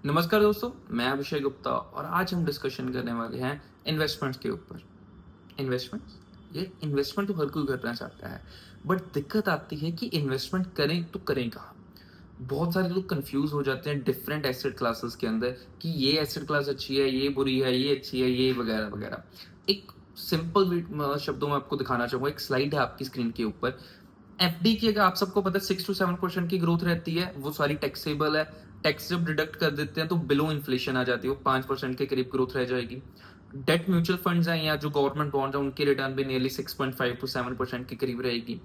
नमस्कार दोस्तों, मैं अभिषेक गुप्ता और आज हम डिस्कशन करने वाले हैं इन्वेस्टमेंट्स के ऊपर। इन्वेस्टमेंट्स, ये इन्वेस्टमेंट तो हर कोई करना चाहता है, बट दिक्कत आती है कि इन्वेस्टमेंट करें तो करें कहाँ। बहुत सारे लोग कंफ्यूज हो जाते हैं डिफरेंट एसेट क्लासेस के अंदर कि ये एसेट क्लास अच्छी है, ये बुरी है, ये अच्छी है, ये वगैरह वगैरह। एक सिंपल शब्दों में आपको दिखाना चाहूंगा। एक स्लाइड है आपकी स्क्रीन के ऊपर। एफडी की, अगर आप सबको पता है, 6 to 7% की ग्रोथ रहती है। वो सारी टैक्सेबल है। टैक्स जब डिडक्ट कर देते हैं तो बिलो इन्फ्लेशन आ जाती है, वो 5% के करीब ग्रोथ रह जाएगी। डेट म्यूचुअल फंड्स हैं या जो गवर्नमेंट बॉन्ड है, उनकी रिटर्न भी नियरली 6.5 to 7% के करीब रहेगी।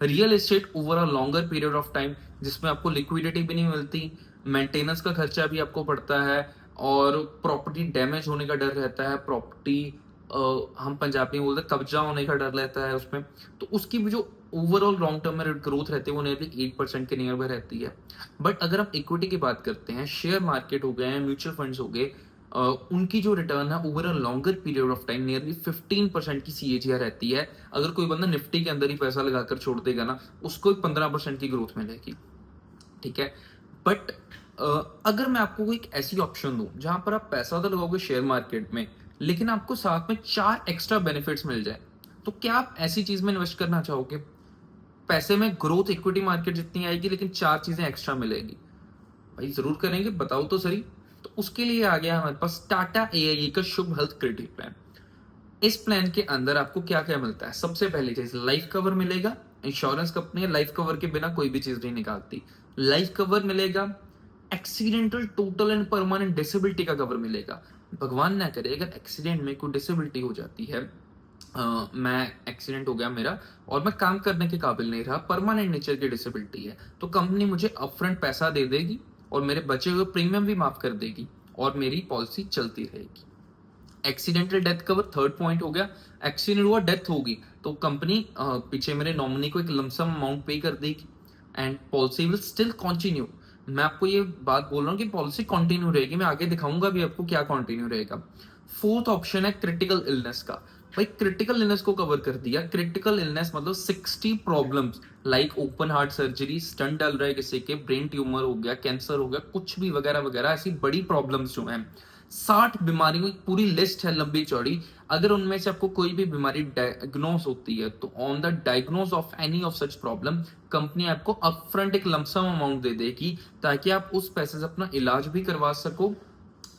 Real estate over a longer period of time, जिसमें आपको लिक्विडिटी भी नहीं मिलती, मेंटेनेंस का खर्चा भी आपको पड़ता है, और प्रॉपर्टी डैमेज होने का डर रहता है। प्रॉपर्टी हम पंजाबी में बोलते हैं कब्जा होने का डर रहता है उसमें। तो उसकी भी जो ओवरऑल लॉन्ग टर्म में ग्रोथ रहती है वो नियरली 8% के नियर में रहती है। बट अगर हम इक्विटी की बात करते हैं, शेयर मार्केट हो गए, म्यूचुअल फंड्स हो गए, उनकी जो रिटर्न है over a longer period of time nearly 15% की सीएजीआर रहती है। अगर कोई बंदा निफ्टी के अंदर ही पैसा लगाकर छोड़ देगा ना, उसको 15% की ग्रोथ मिलेगी। ठीक है। बट अगर मैं आपको कोई एक ऐसी ऑप्शन दूं जहां पर आप पैसा तो लगाओगे शेयर मार्केट में, लेकिन आपको साथ में 4 एक्स्ट्रा बेनिफिट्स मिल जाए, तो क्या आप ऐसी चीज में इन्वेस्ट करना चाहोगे? पैसे में ग्रोथ इक्विटी मार्केट जितनी आएगी, लेकिन 4 चीजें एक्स्ट्रा मिलेगी। भाई जरूर करेंगे, बताओ तो सही। तो उसके लिए आ गया हमारे पास टाटा एआईए का शुभ हेल्थ क्रेडिट प्लान। इस प्लान के अंदर आपको क्या क्या मिलता है? सबसे पहली चीज, लाइफ कवर मिलेगा। इंश्योरेंस कंपनी लाइफ कवर के बिना कोई भी चीज नहीं निकालती। लाइफ कवर मिलेगा। Accidental total and permanent disability का कवर मिलेगा। भगवान ना करे अगर एक्सीडेंट में कोई डिसेबिलिटी हो जाती है, मैं एक्सीडेंट हो गया मेरा और मैं काम करने के काबिल नहीं रहा, परमानेंट नेचर की डिसेबिलिटी है, तो कंपनी मुझे अपफ्रंट पैसा दे देगी और मेरे बचे हुए प्रीमियम भी माफ कर देगी और मेरी पॉलिसी चलती रहेगी। Accidental death cover third point हो गया। एक्सीडेंट हुआ, डेथ होगी, तो कंपनी पीछे मेरे नॉमिनी को एक लमसम अमाउंट पे कर देगी and policy will still continue. मैं आपको ये बात बोल रहा हूँ कि पॉलिसी कंटिन्यू रहेगी, मैं आगे दिखाऊंगा भी आपको क्या कंटिन्यू रहेगा। फोर्थ ऑप्शन है क्रिटिकल इलनेस का। भाई क्रिटिकल इलनेस को कवर कर दिया। क्रिटिकल इलनेस मतलब 60 problems, like open heart surgery, stent डल रहा है किसी के, ब्रेन ट्यूमर हो गया, कैंसर हो गया, कुछ भी वगैरह वगैरह, ऐसी बड़ी प्रॉब्लम्स जो हैं, 60 बीमारियों की पूरी लिस्ट है लंबी चौड़ी। अगर उनमें से आपको कोई भी बीमारी डायग्नोस होती है, तो on the diagnose of any of such problem, company आपको अपफ्रंट एक लमसम अमाउंट दे देगी, ताकि आप उस पैसे से अपना इलाज भी करवा सको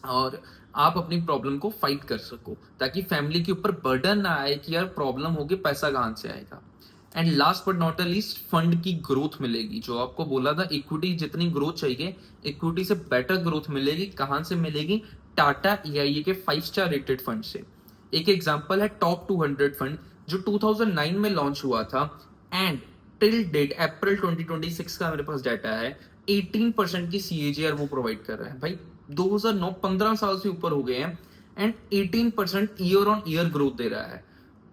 और आप अपनी प्रॉब्लम को फाइट कर सको, ताकि फैमिली के ऊपर बर्डन ना आए कि यार प्रॉब्लम होगी, पैसा कहां से आएगा। And last but not the least, fund की ग्रोथ मिलेगी। जो आपको बोला था इक्विटी जितनी ग्रोथ चाहिए, इक्विटी से बेटर ग्रोथ मिलेगी। कहां से मिलेगी? टाटा ईआईए के 5 स्टार रेटेड फंड से। एक एग्जांपल है टॉप 200 फंड, जो 2009 में लॉन्च हुआ था एंड टिल डेट अप्रैल 2026 का मेरे पास डाटा है, 18% की सीएजीआर वो प्रोवाइड कर रहा है। भाई 2009, 15 साल से ऊपर हो गए हैं and 18% year on year growth दे रहा है।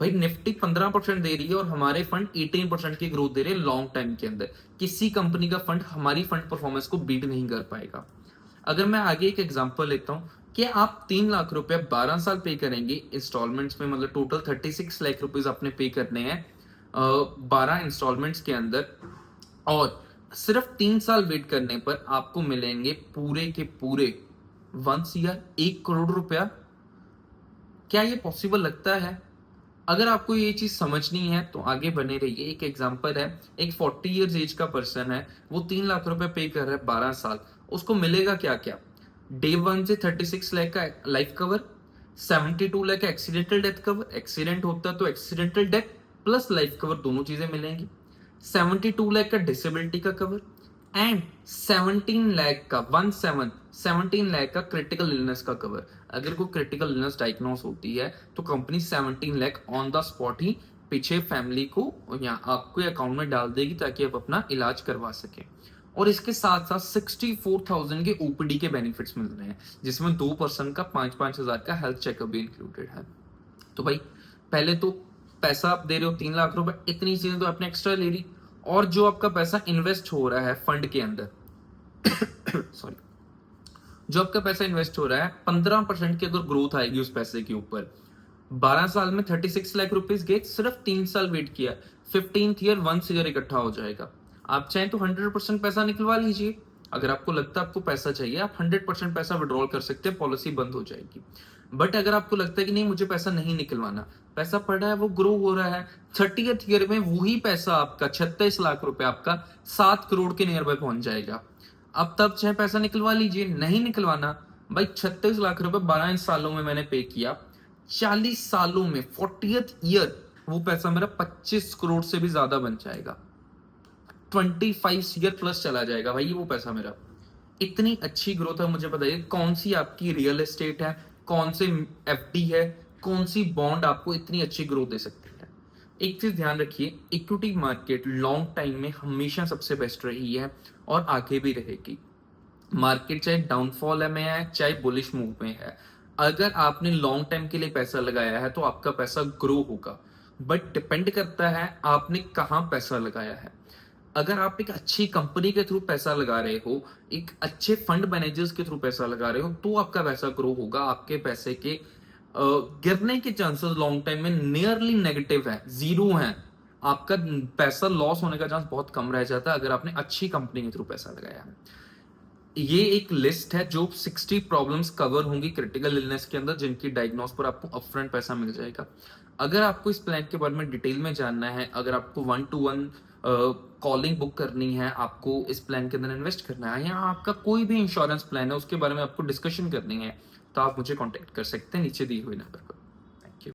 भाई निफ्टी 15% दे रही है और हमारे फंड 18% की ग्रोथ दे रहे हैं लॉन्ग टाइम के अंदर। किसी कंपनी का फंड हमारी फंड परफॉर्मेंस को बीट नहीं कर पाएगा। अगर मैं आगे एक एग्जांपल लेता हूं कि आप 3 लाख रुपए 12 साल पे करेंगे इंस्टॉलमेंट्स में, मतलब टोटल 36 लाख रुपीज आपने पे करने हैं 12 इंस्टॉलमेंट्स के अंदर, और सिर्फ 3 साल वेट करने पर आपको मिलेंगे पूरे के पूरे 1 CR, 1 करोड़ रुपया। क्या ये पॉसिबल लगता है? अगर आपको ये चीज समझनी है तो आगे बने रहिए। एक एग्जांपल है, एक 40 इयर्स एज का पर्सन है, वो 3 लाख रुपए पे कर रहा है 12 साल। उसको मिलेगा क्या क्या? डे वन से 36 लाख का लाइफ कवर, 72 लाख का एक्सीडेंटल डेथ कवर, एक्सीडेंट होता है तो accidental death plus life cover दोनों चीजें मिलेंगी। 72 लाख का डिसेबिलिटी का कवर एंड 17 लाख का 17 लाख का क्रिटिकल इलनेस का कवर। अगर कोई क्रिटिकल इलनेस डायग्नोस होती है तो company 17 lakh on the spot ही पीछे फैमिली को या आपको अकाउंट में डाल देगी, ताकि आप अपना इलाज करवा सके। और इसके साथ साथ 64,000 के ओपीडी के बेनिफिट्स मिल रहे हैं, जिसमें 2 पर्सन का 5-5 हजार का हेल्थ चेकअप भी इंक्लूडेड है। तो भाई पहले तो पैसा आप दे रहे हो 3 लाख रुपए, इतनी चीजें तो आपने एक्स्ट्रा ले ली, और जो आपका पैसा इन्वेस्ट हो रहा है फंड के अंदर सॉरी, जो आपका पैसा इन्वेस्ट हो रहा है 15% की अगर ग्रोथ आएगी उस पैसे के ऊपर, 12 साल में 36 लाख रुपीज गए, सिर्फ 3 साल वेट किया, 15th ईयर 1 CR इकट्ठा हो जाएगा। आप चाहें तो 100% पैसा निकलवा लीजिए, अगर आपको लगता है आपको पैसा चाहिए, आप 100% पैसा विड्रॉल कर सकते हैं, पॉलिसी बंद हो जाएगी। बट अगर आपको लगता है कि नहीं मुझे पैसा नहीं निकलवाना, पैसा पड़ा है वो ग्रो हो रहा है, 30th ईयर में वही पैसा आपका 36 लाख रुपए आपका 7 करोड़ के नियर बाय पहुंच जाएगा। अब तब चाहे पैसा निकलवा लीजिए, नहीं निकलवाना भाई 36 लाख रुपए 12 सालों में मैंने पे किया, 40 सालों में 40th ईयर वो पैसा मेरा 25 करोड़ से भी ज्यादा बन जाएगा, 25 ईयर प्लस चला जाएगा भाई वो पैसा मेरा। इतनी अच्छी ग्रोथ है। मुझे बताइए कौन सी आपकी रियल एस्टेट है, कौन से एफडी है, कौन सी बॉन्ड आपको इतनी अच्छी ग्रोथ दे सकती है। एक चीज ध्यान रखिए, इक्विटी मार्केट लॉन्ग टाइम में हमेशा सबसे बेस्ट रही है और आगे भी रहेगी। मार्केट चाहे डाउनफॉल में है चाहे बुलिश मूव में है, अगर आपने लॉन्ग टाइम के लिए पैसा लगाया है तो आपका पैसा ग्रो होगा। बट डिपेंड करता है आपने कहाँ पैसा लगाया है। अगर आप एक अच्छी कंपनी के थ्रू पैसा लगा रहे हो, एक अच्छे फंड मैनेजर्स के थ्रू पैसा लगा रहे हो, तो आपका पैसा ग्रो होगा। आपके पैसे के गिरने के चांसेस लॉन्ग टाइम में नियरली नेगेटिव है, जीरो है। आपका पैसा लॉस होने का चांस बहुत कम रह जाता है अगर आपने अच्छी कंपनी के थ्रू पैसा लगाया है। ये एक लिस्ट है जो 60 प्रॉब्लम्स कवर होंगी क्रिटिकल इलनेस के अंदर, जिनकी डायग्नोस पर आपको अपफ्रंट पैसा मिल जाएगा। अगर आपको इस प्लान के बारे में डिटेल में जानना है, अगर आपको 1-to-1 कॉलिंग बुक करनी है, आपको इस प्लान के अंदर इन्वेस्ट करना है, या आपका कोई भी इंश्योरेंस प्लान है उसके बारे में आपको डिस्कशन करनी है, तो आप मुझे कॉन्टेक्ट कर सकते हैं नीचे दिए हुए नंबर।